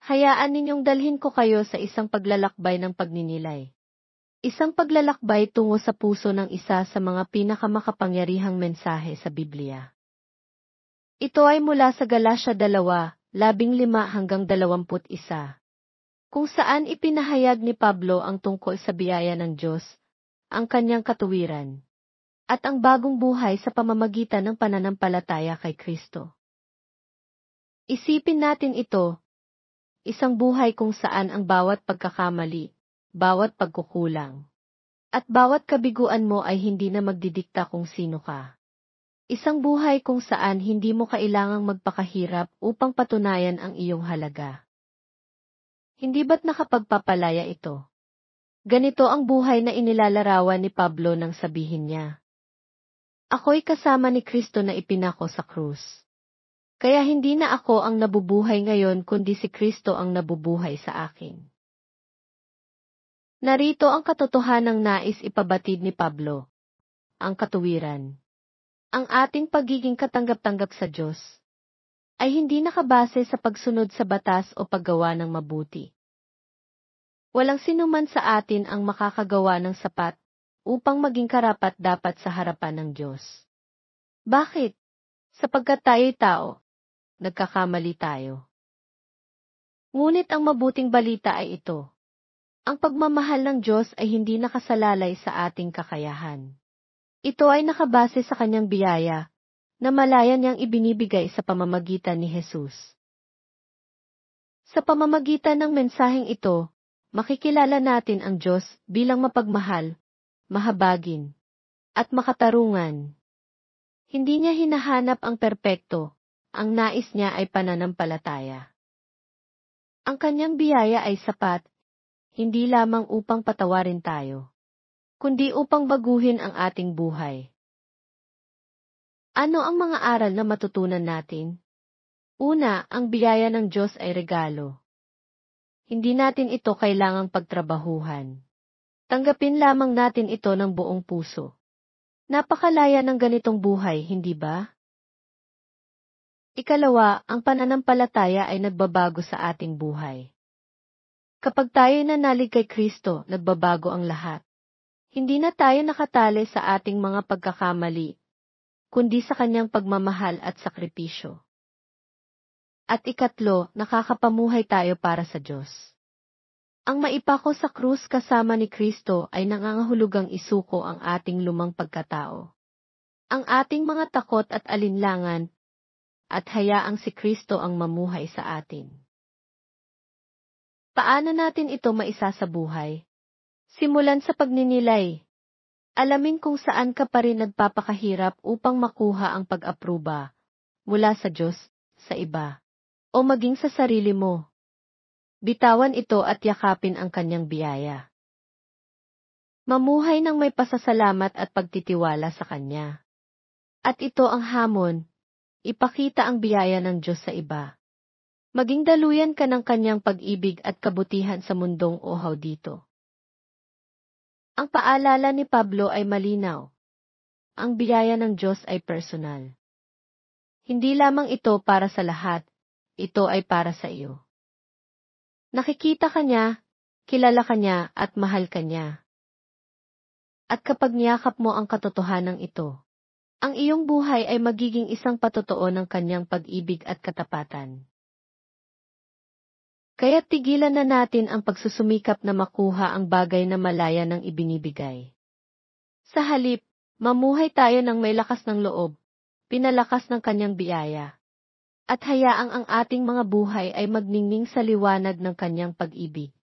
Hayaan ninyong dalhin ko kayo sa isang paglalakbay ng pagninilay. Isang paglalakbay tungo sa puso ng isa sa mga pinakamakapangyarihang mensahe sa Biblia. Ito ay mula sa Galasya 2:15-21, kung saan ipinahayag ni Pablo ang tungkol sa biyaya ng Diyos, ang kanyang katuwiran, at ang bagong buhay sa pamamagitan ng pananampalataya kay Kristo. Isipin natin ito, isang buhay kung saan ang bawat pagkakamali, bawat pagkukulang, at bawat kabiguan mo ay hindi na magdidikta kung sino ka. Isang buhay kung saan hindi mo kailangang magpakahirap upang patunayan ang iyong halaga. Hindi ba't nakapagpapalaya ito? Ganito ang buhay na inilalarawan ni Pablo nang sabihin niya, "Ako'y kasama ni Kristo na ipinako sa krus. Kaya hindi na ako ang nabubuhay ngayon kundi si Kristo ang nabubuhay sa akin." Narito ang katotohanang nais ipabatid ni Pablo. Ang katuwiran. Ang ating pagiging katanggap-tanggap sa Diyos ay hindi nakabase sa pagsunod sa batas o paggawa ng mabuti. Walang sinuman sa atin ang makakagawa ng sapat upang maging karapat-dapat sa harapan ng Diyos. Bakit? Sapagkat tayo'y tao. Nagkakamali tayo. Ngunit ang mabuting balita ay ito. Ang pagmamahal ng Diyos ay hindi nakasalalay sa ating kakayahan. Ito ay nakabase sa kanyang biyaya, na malaya niyang ibinibigay sa pamamagitan ni Jesus. Sa pamamagitan ng mensaheng ito, makikilala natin ang Diyos bilang mapagmahal, mahabagin, at makatarungan. Hindi niya hinahanap ang perpekto, ang nais niya ay pananampalataya. Ang kanyang biyaya ay sapat, hindi lamang upang patawarin tayo, kundi upang baguhin ang ating buhay. Ano ang mga aral na matutunan natin? Una, ang biyaya ng Diyos ay regalo. Hindi natin ito kailangang pagtrabahuhan. Tanggapin lamang natin ito ng buong puso. Napakalaya ng ganitong buhay, hindi ba? Ikalawa, ang pananampalataya ay nagbabago sa ating buhay. Kapag tayo'y nanalig kay Kristo, nagbabago ang lahat. Hindi na tayo nakatali sa ating mga pagkakamali, kundi sa kanyang pagmamahal at sakripisyo. At ikatlo, nakakapamuhay tayo para sa Diyos. Ang maipako sa krus kasama ni Kristo ay nangangahulugang isuko ang ating lumang pagkatao, ang ating mga takot at alinlangan, at hayaang si Kristo ang mamuhay sa atin. Paano natin ito maisasabuhay? Simulan sa pagninilay. Alamin kung saan ka pa rin nagpapakahirap upang makuha ang pag-apruba mula sa Diyos, sa iba, o maging sa sarili mo. Bitawan ito at yakapin ang kanyang biyaya. Mamuhay ng may pasasalamat at pagtitiwala sa kanya. At ito ang hamon, ipakita ang biyaya ng Diyos sa iba. Maging daluyan ka ng kanyang pag-ibig at kabutihan sa mundong uhaw dito. Ang paalala ni Pablo ay malinaw. Ang biyaya ng Diyos ay personal. Hindi lamang ito para sa lahat, ito ay para sa iyo. Nakikita ka niya, kilala ka niya at mahal ka niya. At kapag niyakap mo ang katotohanan ito, ang iyong buhay ay magiging isang patotoo ng kanyang pag-ibig at katapatan. Kaya't tigilan na natin ang pagsusumikap na makuha ang bagay na malaya ng ibinibigay. Sa halip, mamuhay tayo ng may lakas ng loob, pinalakas ng kanyang biyaya, at hayaang ang ating mga buhay ay magningning sa liwanag ng kanyang pag-ibig.